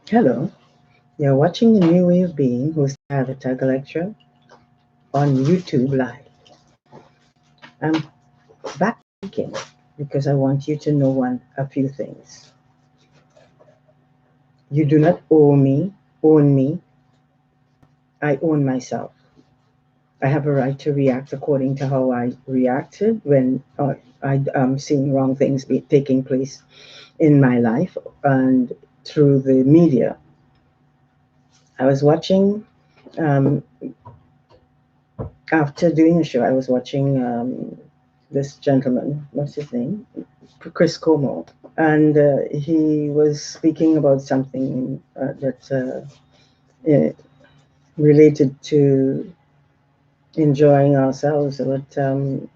Hello, you're watching the New Way of Being hosted by Galexta on YouTube Live. I'm back speaking because I want you to know a few things. You do not own me. I own myself. I have a right to react according to how I reacted when I am seeing wrong things taking place in my life and through the media. I was watching um, after doing a show. I was watching this gentleman. What's his name? Chris Como, and he was speaking about something that related to enjoying ourselves. But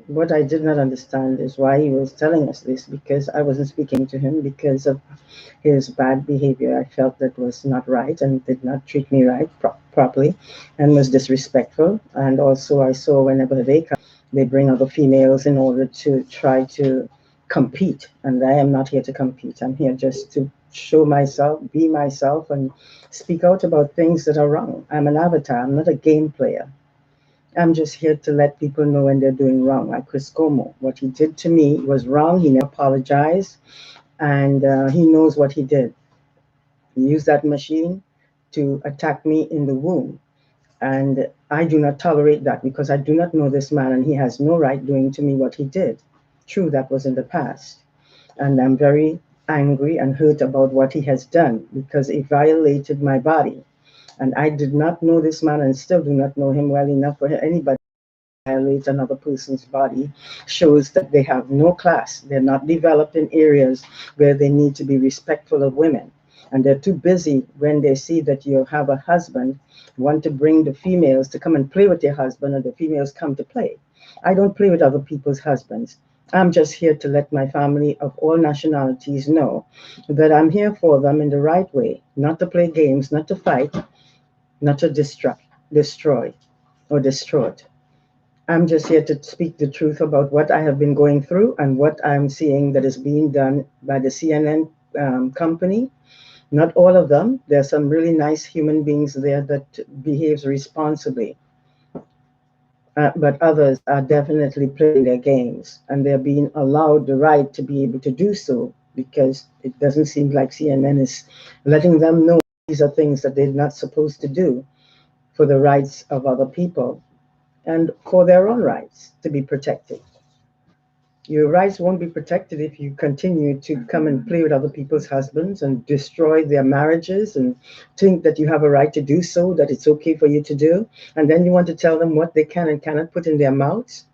what I did not understand is why he was telling us this, because I wasn't speaking to him because of his bad behavior. I felt that was not right and did not treat me right properly and was disrespectful. And also, I saw whenever they come, they bring other females in order to try to compete. And I am not here to compete. I'm here just to show myself, be myself, and speak out about things that are wrong. I'm an avatar, I'm not a game player. I'm just here to let people know when they're doing wrong, like Chris Como. What he did to me was wrong. He never apologized, and he knows what he did. He used that machine to attack me in the womb. And I do not tolerate that because I do not know this man and he has no right doing to me what he did. True, that was in the past. And I'm very angry and hurt about what he has done because he violated my body. And I did not know this man and still do not know him well enough for anybody to violate another person's body. Shows that they have no class. They're not developed in areas where they need to be respectful of women. And they're too busy when they see that you have a husband, want to bring the females to come and play with your husband, and the females come to play. I don't play with other people's husbands. I'm just here to let my family of all nationalities know that I'm here for them in the right way, not to play games, not to fight, not to destroy or distort. I'm just here to speak the truth about what I have been going through and what I'm seeing that is being done by the CNN company. Not all of them. There are some really nice human beings there that behaves responsibly, but others are definitely playing their games, and they're being allowed the right to be able to do so because it doesn't seem like CNN is letting them know these are things that they're not supposed to do for the rights of other people and for their own rights to be protected. Your rights won't be protected if you continue to come and play with other people's husbands and destroy their marriages and think that you have a right to do so, that it's okay for you to do. And then you want to tell them what they can and cannot put in their mouths.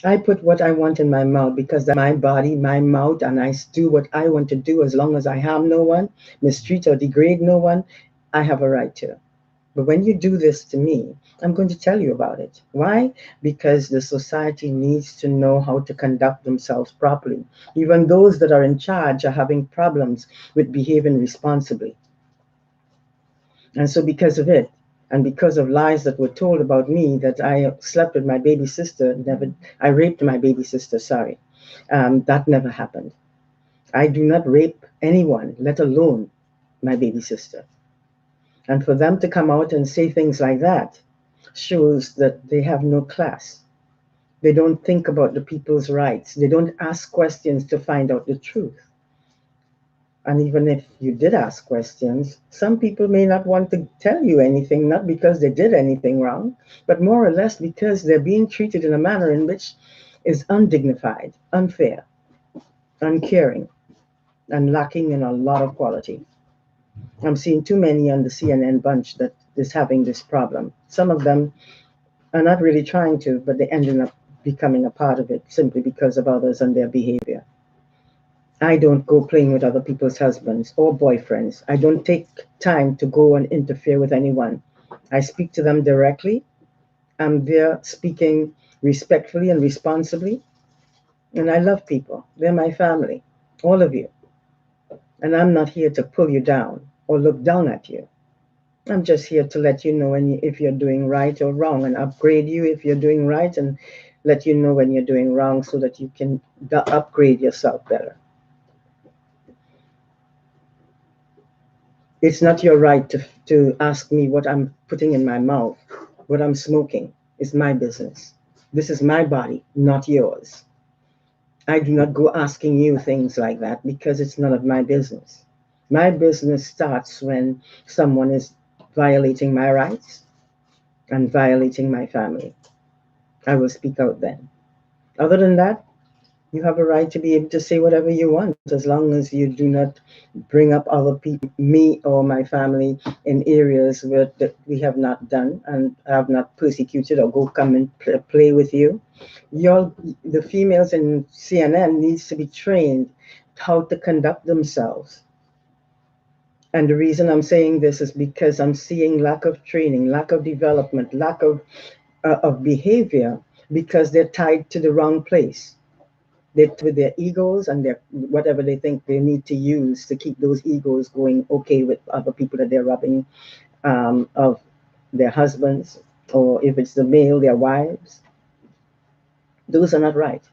I put what I want in my mouth because that's my body, my mouth, and I do what I want to do as long as I harm no one, mistreat or degrade no one. I have a right to. But when you do this to me, I'm going to tell you about it. Why? Because the society needs to know how to conduct themselves properly. Even those that are in charge are having problems with behaving responsibly. And so, because of it, and because of lies that were told about me that I slept with my baby sister, never, I raped my baby sister, sorry, that never happened. I do not rape anyone, let alone my baby sister. And for them to come out and say things like that shows that they have no class. They don't think about the people's rights. They don't ask questions to find out the truth. And even if you did ask questions, some people may not want to tell you anything, not because they did anything wrong, but more or less because they're being treated in a manner in which is undignified, unfair, uncaring, and lacking in a lot of quality. I'm seeing too many on the CNN bunch that is having this problem. Some of them are not really trying to, but they ended up becoming a part of it simply because of others and their behavior. I don't go playing with other people's husbands or boyfriends. I don't take time to go and interfere with anyone. I speak to them directly. I'm there speaking respectfully and responsibly. And I love people. They're my family, all of you. And I'm not here to pull you down or look down at you. I'm just here to let you know if you're doing right or wrong and upgrade you if you're doing right and let you know when you're doing wrong so that you can upgrade yourself better. It's not your right to ask me what I'm putting in my mouth, what I'm smoking. It's my business. This is my body, not yours. I do not go asking you things like that because it's none of my business. My business starts when someone is violating my rights and violating my family. I will speak out then. Other than that, you have a right to be able to say whatever you want as long as you do not bring up other people, me or my family, in areas where that we have not done and have not persecuted or go come and play with you. Your, the females in CNN needs to be trained how to conduct themselves. And the reason I'm saying this is because I'm seeing lack of training, lack of development, lack of behavior because they're tied to the wrong place. They with their egos and their whatever they think they need to use to keep those egos going okay with other people that they're robbing of their husbands, or if it's the male, their wives. Those are not right.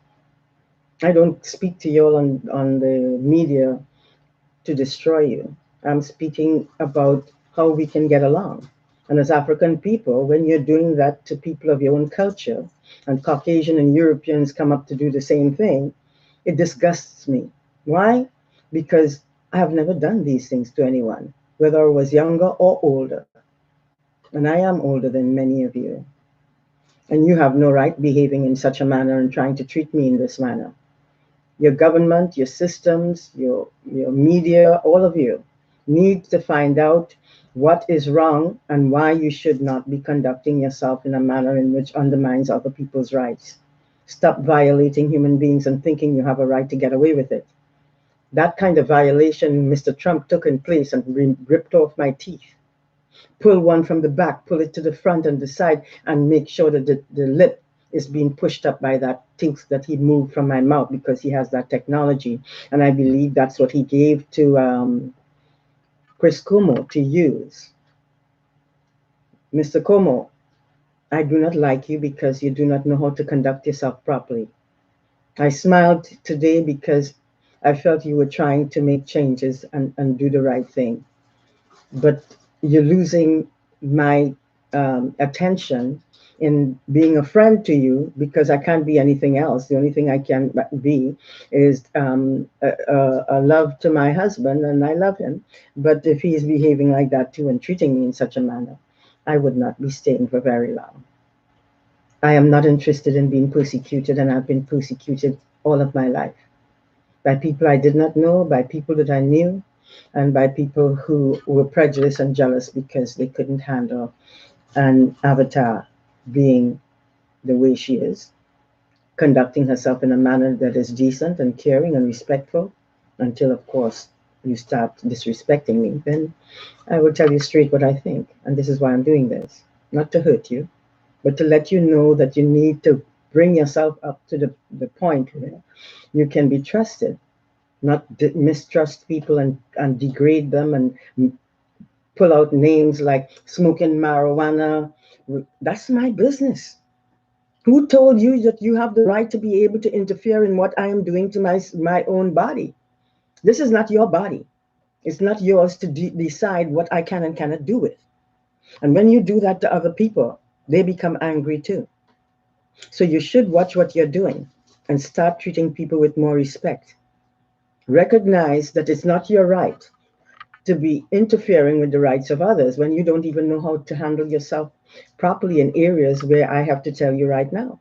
I don't speak to you all on the media to destroy you. I'm speaking about how we can get along. And as African people, when you're doing that to people of your own culture, and Caucasian and Europeans come up to do the same thing, it disgusts me. Why? Because I have never done these things to anyone, whether I was younger or older. And I am older than many of you. And you have no right behaving in such a manner and trying to treat me in this manner. Your government, your systems, your media, all of you need to find out what is wrong and why you should not be conducting yourself in a manner in which undermines other people's rights. Stop violating human beings and thinking you have a right to get away with it. That kind of violation Mr. Trump took in place and ripped off my teeth. Pull one from the back, pull it to the front and the side, and make sure that the lip is being pushed up by that things that he moved from my mouth because he has that technology. And I believe that's what he gave to Chris Cuomo to use. Mr. Cuomo, I do not like you because you do not know how to conduct yourself properly. I smiled today because I felt you were trying to make changes and do the right thing. But you're losing my attention in being a friend to you because I can't be anything else. The only thing I can be is a love to my husband, and I love him. But if he's behaving like that too and treating me in such a manner, I would not be staying for very long. I am not interested in being persecuted, and I've been persecuted all of my life by people I did not know, by people that I knew, and by people who were prejudiced and jealous because they couldn't handle an avatar being the way she is, conducting herself in a manner that is decent and caring and respectful, until, of course, you start disrespecting me. Then I will tell you straight what I think. And this is why I'm doing this. Not to hurt you, but to let you know that you need to bring yourself up to the point where you can be trusted, not mistrust people and degrade them and pull out names like smoking marijuana. That's my business. Who told you that you have the right to be able to interfere in what I am doing to my own body? This is not your body. It's not yours to decide what I can and cannot do with. And when you do that to other people, they become angry too. So you should watch what you're doing and start treating people with more respect. Recognize that it's not your right to be interfering with the rights of others when you don't even know how to handle yourself properly in areas where I have to tell you right now.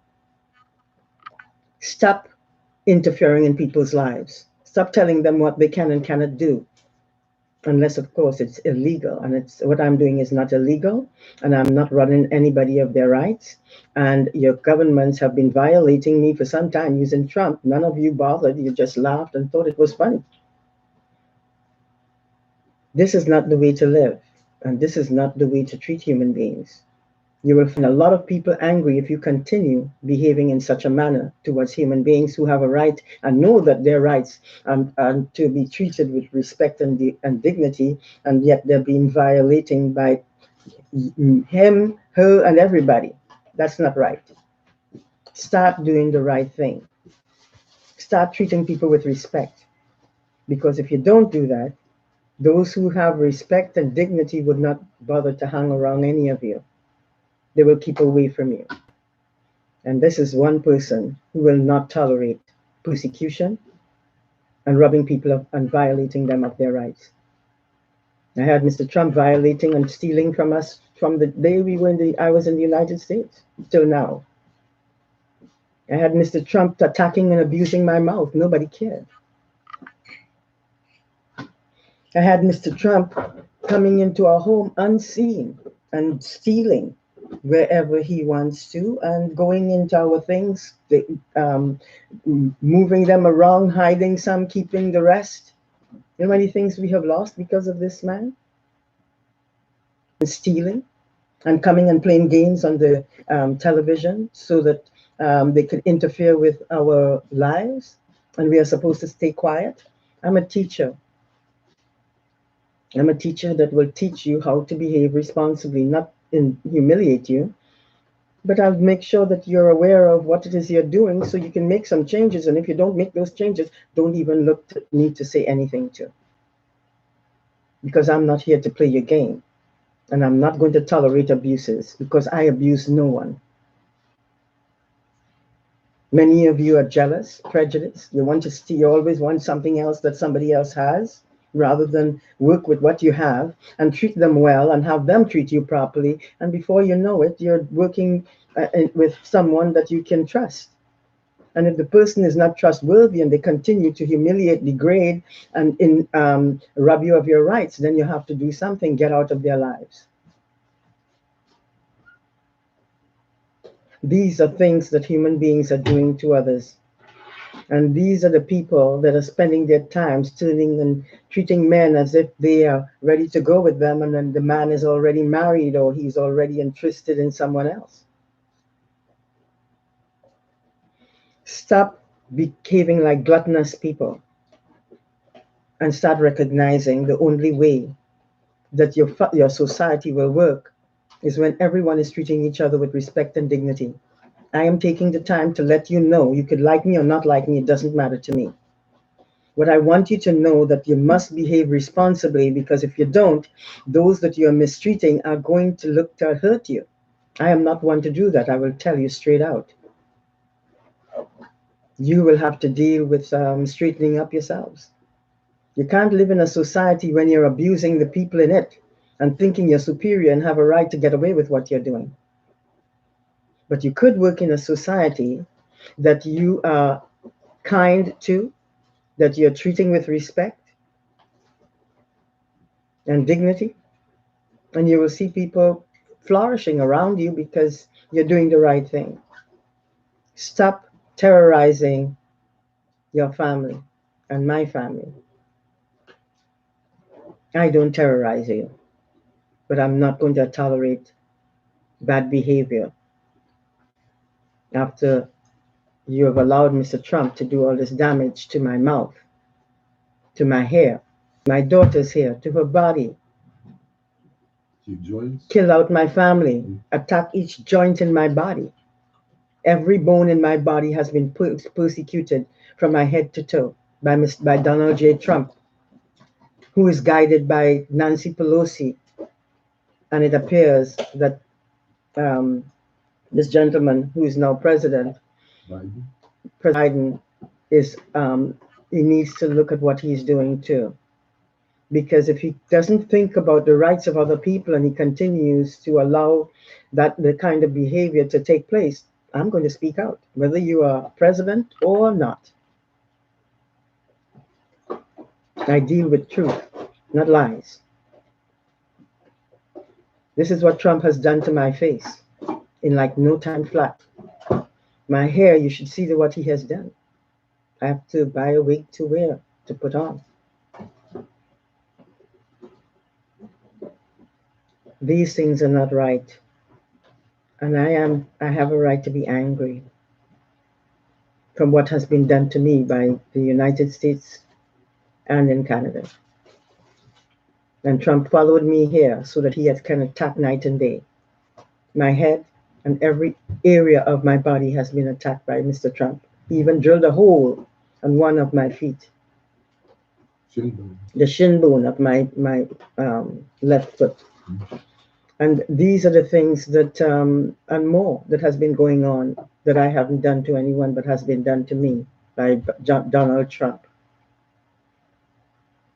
Stop interfering in people's lives. Stop telling them what they can and cannot do, unless, of course, it's illegal. And it's what I'm doing is not illegal, and I'm not running anybody of their rights. And your governments have been violating me for some time using Trump. None of you bothered. You just laughed and thought it was funny. This is not the way to live, and this is not the way to treat human beings. You will find a lot of people angry if you continue behaving in such a manner towards human beings who have a right and know that their rights are to be treated with respect and dignity, and yet they're being violated by him, her, and everybody. That's not right. Start doing the right thing. Start treating people with respect. Because if you don't do that, Those who have respect and dignity would not bother to hang around any of you. They will keep away from you. And this is one person who will not tolerate persecution and robbing people of and violating them of their rights. I had Mr. Trump violating and stealing from us from the day I was in the United States till now. I had Mr. Trump attacking and abusing my mouth. Nobody cared. I had Mr. Trump coming into our home unseen and stealing wherever he wants to and going into our things, moving them around, hiding some, keeping the rest. You know how many things we have lost because of this man? And stealing and coming and playing games on the television so that they could interfere with our lives and we are supposed to stay quiet. I'm a teacher. I'm a teacher that will teach you how to behave responsibly, not humiliate you, but I'll make sure that you're aware of what it is you're doing so you can make some changes. And if you don't make those changes, don't even need to say anything to. Because I'm not here to play your game. And I'm not going to tolerate abuses because I abuse no one. Many of you are jealous, prejudiced. You want to steal, you always want something else that somebody else has, rather than work with what you have and treat them well and have them treat you properly. And before you know it, you're working with someone that you can trust. And if the person is not trustworthy and they continue to humiliate, degrade, and rob you of your rights, then you have to do something, get out of their lives. These are things that human beings are doing to others. And these are the people that are spending their times turning and treating men as if they are ready to go with them, and then the man is already married or he's already interested in someone else. Stop behaving like gluttonous people and start recognizing the only way that your society will work is when everyone is treating each other with respect and dignity. I am taking the time to let you know, you could like me or not like me, it doesn't matter to me. What I want you to know that you must behave responsibly, because if you don't, those that you're mistreating are going to look to hurt you. I am not one to do that. I will tell you straight out. You will have to deal with straightening up yourselves. You can't live in a society when you're abusing the people in it and thinking you're superior and have a right to get away with what you're doing. But you could work in a society that you are kind to, that you're treating with respect and dignity, and you will see people flourishing around you because you're doing the right thing. Stop terrorizing your family and my family. I don't terrorize you, but I'm not going to tolerate bad behavior after you have allowed Mr. Trump to do all this damage to my mouth, to my hair, my daughter's hair, to her body. Kill out my family, attack each joint in my body. Every bone in my body has been persecuted from my head to toe by Donald J. Trump, who is guided by Nancy Pelosi. And it appears that this gentleman, who is now President Biden, is he needs to look at what he's doing too. Because if he doesn't think about the rights of other people and he continues to allow the kind of behavior to take place, I'm going to speak out, whether you are president or not. I deal with truth, not lies. This is what Trump has done to my face in like no time flat. My hair, you should see what he has done. I have to buy a wig to wear, to put on. These things are not right. And I have a right to be angry from what has been done to me by the United States and in Canada. And Trump followed me here so that he can attack night and day. My head and every area of my body has been attacked by Mr. Trump. He even drilled a hole on one of my feet. the shin bone of my left foot. And these are the things that, and more, that has been going on that I haven't done to anyone, but has been done to me by Donald Trump.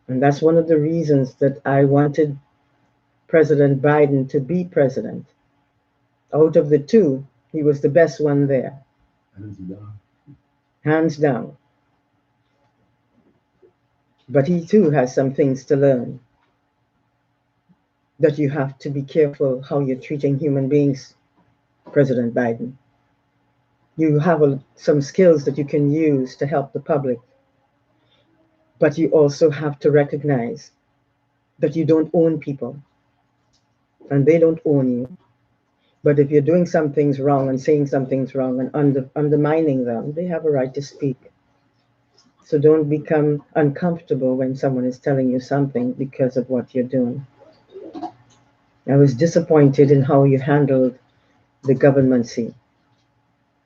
And that's one of the reasons that I wanted President Biden to be president. Out of the two, he was the best one there. Hands down. But he too has some things to learn. That you have to be careful how you're treating human beings, President Biden. You have some skills that you can use to help the public. But you also have to recognize that you don't own people. And they don't own you. But if you're doing some things wrong and saying some things wrong and undermining them, they have a right to speak. So don't become uncomfortable when someone is telling you something because of what you're doing. I was disappointed in how you handled the governmency.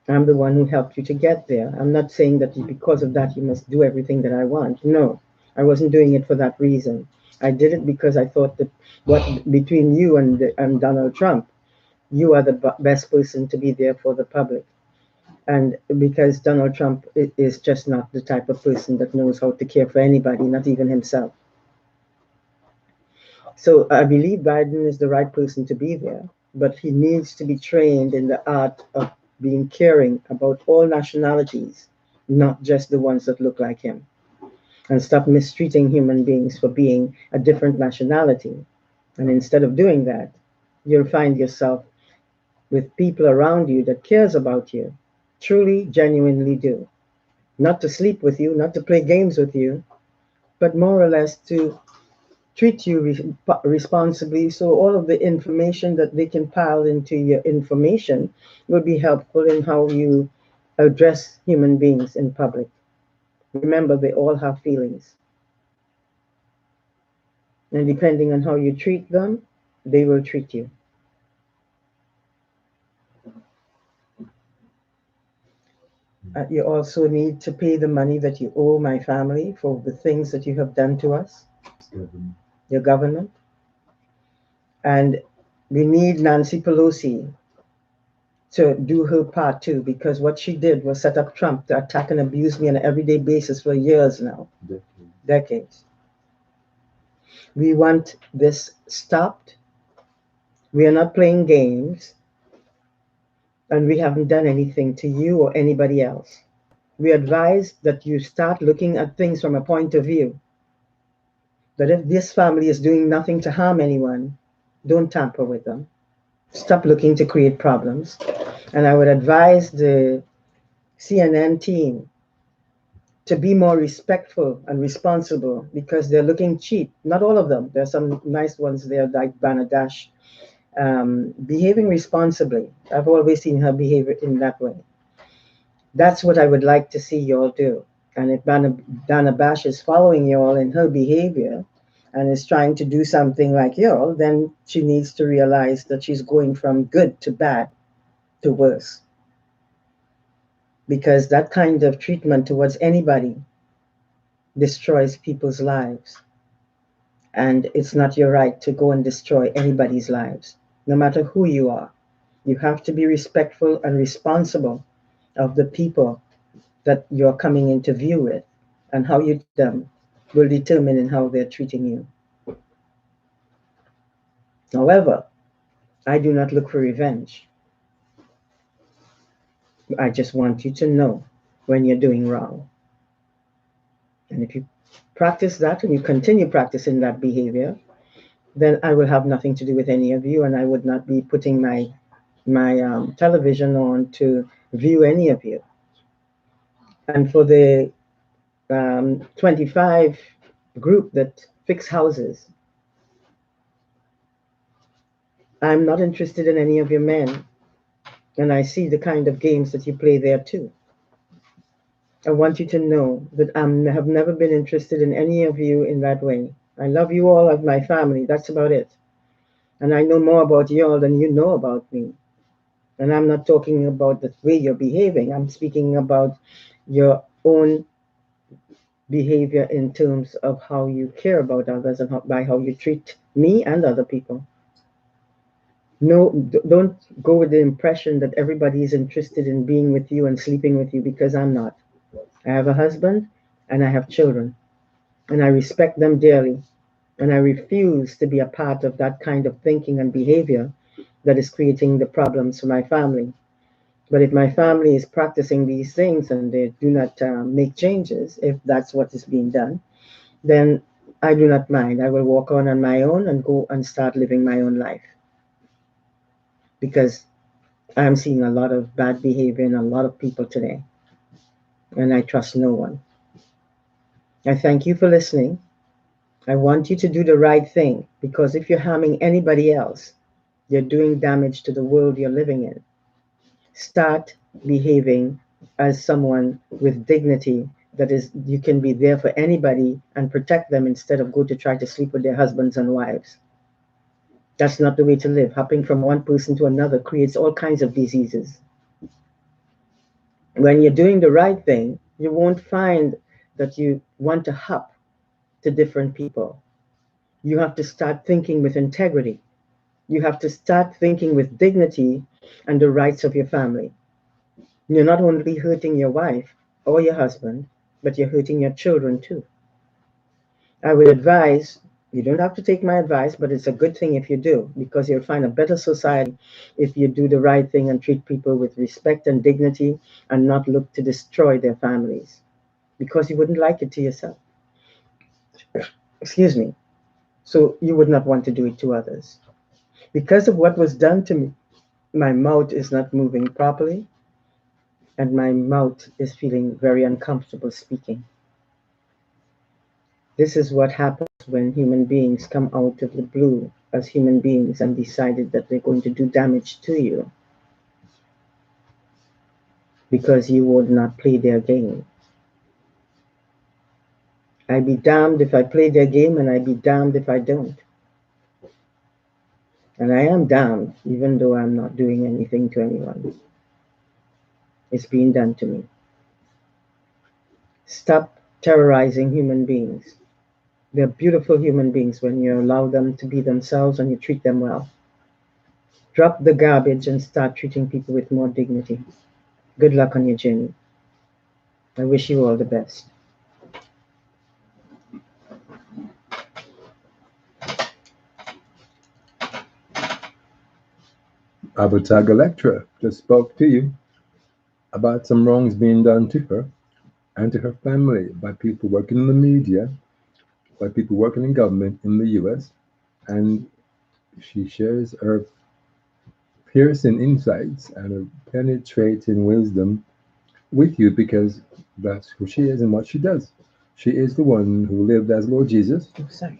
I'm the one who helped you to get there. I'm not saying that because of that you must do everything that I want. No, I wasn't doing it for that reason. I did it because I thought that what between you and Donald Trump, you are the best person to be there for the public. And because Donald Trump is just not the type of person that knows how to care for anybody, not even himself. So I believe Biden is the right person to be there, but he needs to be trained in the art of being caring about all nationalities, not just the ones that look like him, and stop mistreating human beings for being a different nationality. And instead of doing that, you'll find yourself with people around you that cares about you, truly, genuinely do. Not to sleep with you, not to play games with you, but more or less to treat you responsibly, so all of the information that they can pile into your information will be helpful in how you address human beings in public. Remember, they all have feelings. And depending on how you treat them, they will treat you. You also need to pay the money that you owe my family for the things that you have done to us, your government. And we need Nancy Pelosi to do her part too, because what she did was set up Trump to attack and abuse me on an everyday basis for years now. Decades. We want this stopped. We are not playing games, and we haven't done anything to you or anybody else. We advise that you start looking at things from a point of view that if this family is doing nothing to harm anyone, don't tamper with them. Stop looking to create problems. And I would advise the CNN team to be more respectful and responsible because they're looking cheap. Not all of them. There's some nice ones there like Banadash, behaving responsibly. I've always seen her behave in that way. That's what I would like to see y'all do. And if Dana Bash is following y'all in her behavior and is trying to do something like y'all, then she needs to realize that she's going from good to bad to worse. Because that kind of treatment towards anybody destroys people's lives. And it's not your right to go and destroy anybody's lives, no matter who you are. You have to be respectful and responsible of the people that you're coming into view with, and how you treat them will determine in how they're treating you. However, I do not look for revenge. I just want you to know when you're doing wrong. And if you practice that and you continue practicing that behavior, then I will have nothing to do with any of you, and I would not be putting my television on to view any of you. And for the 25 group that fix houses, I'm not interested in any of your men, and I see the kind of games that you play there too. I want you to know that I have never been interested in any of you in that way. I love you all as my family. That's about it. And I know more about you all than you know about me. And I'm not talking about the way you're behaving. I'm speaking about your own behavior in terms of how you care about others and by how you treat me and other people. No, don't go with the impression that everybody is interested in being with you and sleeping with you, because I'm not. I have a husband and I have children, and I respect them dearly, and I refuse to be a part of that kind of thinking and behavior that is creating the problems for my family. But if my family is practicing these things and they do not make changes, if that's what is being done, then I do not mind. I will walk on my own and go and start living my own life, because I'm seeing a lot of bad behavior in a lot of people today, and I trust no one. I thank you for listening. I want you to do the right thing, because if you're harming anybody else, you're doing damage to the world you're living in. Start behaving as someone with dignity, that is, you can be there for anybody and protect them instead of go to try to sleep with their husbands and wives. That's not the way to live. Hopping from one person to another creates all kinds of diseases. When you're doing the right thing, you won't find that you want to hop to different people. You have to start thinking with integrity. You have to start thinking with dignity and the rights of your family. You're not only hurting your wife or your husband, but you're hurting your children too. I would advise, you don't have to take my advice, but it's a good thing if you do, because you'll find a better society if you do the right thing and treat people with respect and dignity and not look to destroy their families, because you wouldn't like it to yourself. Excuse me. So you would not want to do it to others. Because of what was done to me, my mouth is not moving properly, and my mouth is feeling very uncomfortable speaking. This is what happens when human beings come out of the blue as human beings and decided that they're going to do damage to you because you would not play their game. I be damned if I play their game, and I be damned if I don't. And I am damned even though I'm not doing anything to anyone. It's being done to me. Stop terrorizing human beings. They're beautiful human beings when you allow them to be themselves and you treat them well. Drop the garbage and start treating people with more dignity. Good luck on your journey. I wish you all the best. Avatar Galexta just spoke to you about some wrongs being done to her and to her family by people working in the media, by people working in government in the US, and she shares her piercing insights and her penetrating wisdom with you because that's who she is and what she does. She is the one who lived as Lord Jesus Oh, sorry.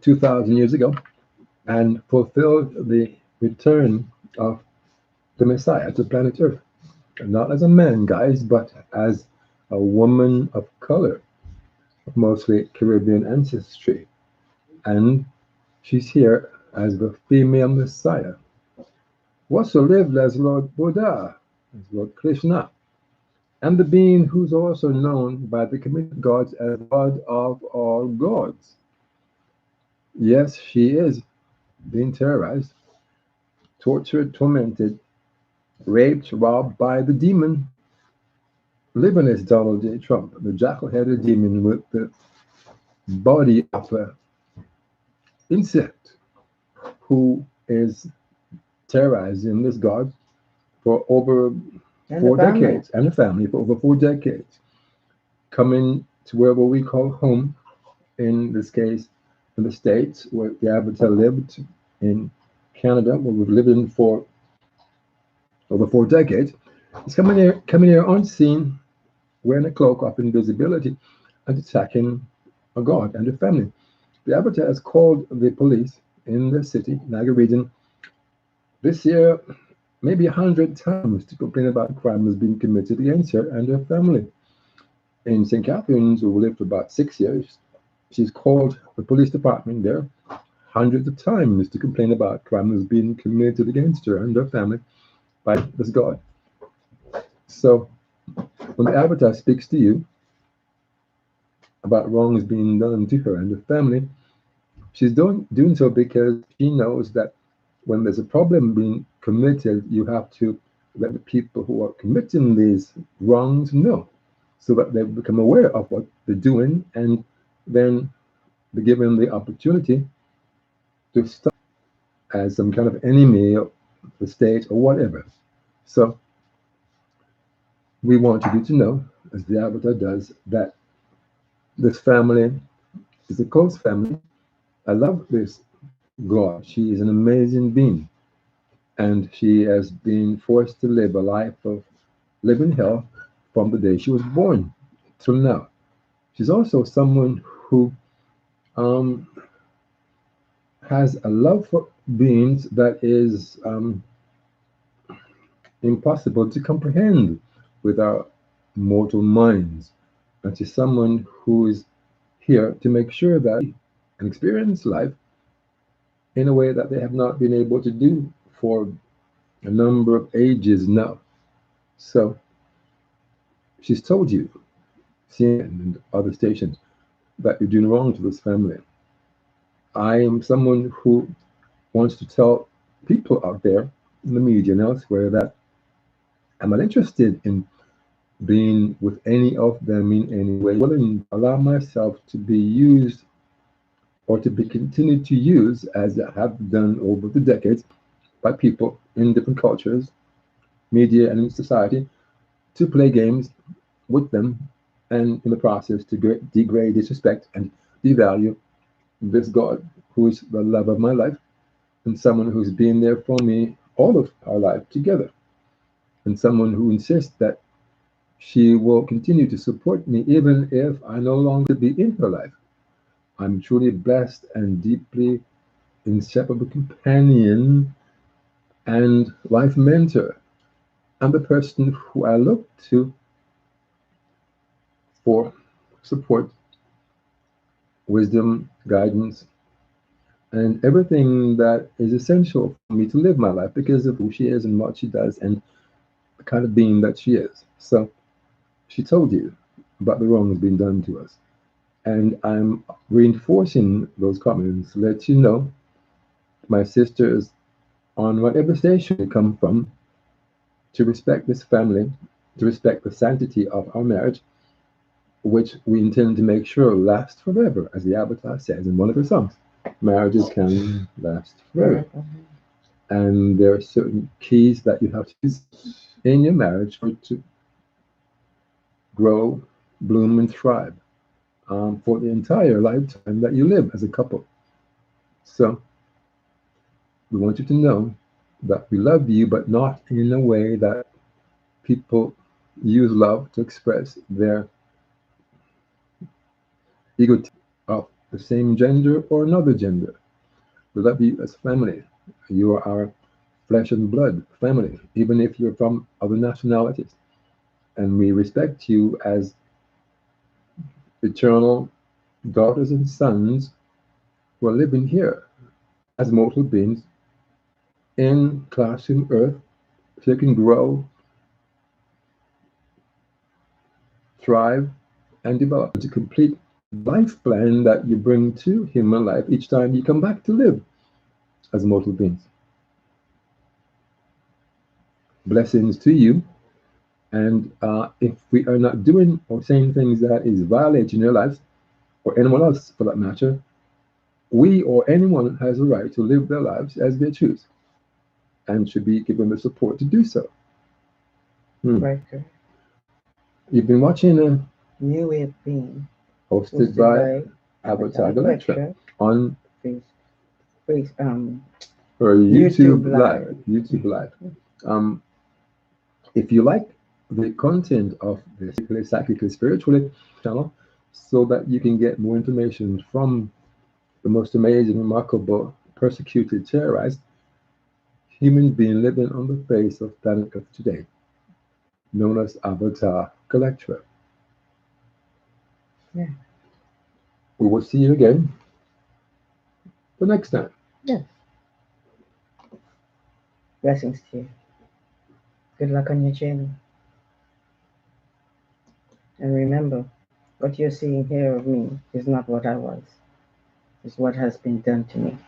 2,000 years ago and fulfilled the return of the Messiah to planet Earth. Not as a man, guys, but as a woman of color, of mostly Caribbean ancestry. And she's here as the female Messiah, who also lived as Lord Buddha, as Lord Krishna, and the being who's also known by the community of gods as God of all gods. Yes, she is being terrorized, tortured, tormented, raped, robbed by the demon living as Donald J. Trump, the jackal-headed demon with the body of an insect who is terrorizing this god for over And the 4 decades and a family for over 4 decades, coming to wherever we call home, in this case, in the States, where the avatar lived, in Canada, where we've lived in for over 4 decades. It's coming here unseen, wearing a cloak of invisibility, and attacking a god and a family. The avatar has called the police in the city, Niagara region, this year maybe 100 times to complain about crimes being committed against her and her family. In St. Catharines, where we lived for about 6 years, she's called the police department there hundreds of times to complain about crimes being committed against her and her family by this god. So When the avatar speaks to you about wrongs being done to her and her family, she's doing so because she knows that when there's a problem being committed, you have to let the people who are committing these wrongs know so that they become aware of what they're doing and then be given the opportunity to stop as some kind of enemy of the state or whatever. So we want you to know, as the avatar does, that this family is a close family. I love this God. She is an amazing being, and she has been forced to live a life of living hell from the day she was born till now. She's also someone who um, has a love for beings that is impossible to comprehend with our mortal minds. And she's someone who is here to make sure that and experience life in a way that they have not been able to do for a number of ages now. So she's told you, CNN and other stations, that you're doing wrong to this family. I am someone who wants to tell people out there in the media and elsewhere that I'm not interested in being with any of them in any way, willing to allow myself to be used or to be continued to use as I have done over the decades by people in different cultures, media, and in society to play games with them and in the process to degrade, disrespect, and devalue this God who is the love of my life and someone who's been there for me all of our life together and someone who insists that she will continue to support me even if I no longer be in her life. I'm truly blessed and deeply inseparable companion and life mentor. I'm the person who I look to for support, wisdom, guidance, and everything that is essential for me to live my life because of who she is and what she does and the kind of being that she is. So she told you about the wrongs being done to us. And I'm reinforcing those comments to let you know, my sisters, on whatever station you come from, to respect this family, to respect the sanctity of our marriage, which we intend to make sure lasts forever, as the Avatar says in one of her songs. Marriages can last forever. And there are certain keys that you have to use in your marriage for it to grow, bloom, and thrive for the entire lifetime that you live as a couple. So we want you to know that we love you, but not in a way that people use love to express their egotism of the same gender or another gender. We love you as family. You are our flesh and blood family, even if you're from other nationalities. And we respect you as eternal daughters and sons who are living here as mortal beings in classroom earth so you can grow, thrive, and develop to complete life plan that you bring to human life each time you come back to live as mortal beings. Blessings to you. And if we are not doing or saying things that is violating your lives, or anyone else for that matter, we or anyone has a right to live their lives as they choose and should be given the support to do so. Right. You've been watching New Way of Being, hosted hosted by by Avatar Avatar Galexta Galexta, on face, face, her YouTube YouTube Live. Live. YouTube Live. Um, if you like the content of the Psychically Spiritually channel, so that you can get more information from the most amazing, remarkable, persecuted, terrorized human being living on the face of planet Earth today, known as Avatar Galactra. Yeah. We will see you again the next time. Yes. Blessings to you. Good luck on your journey. And remember, what you're seeing here of me is not what I was, it's what has been done to me.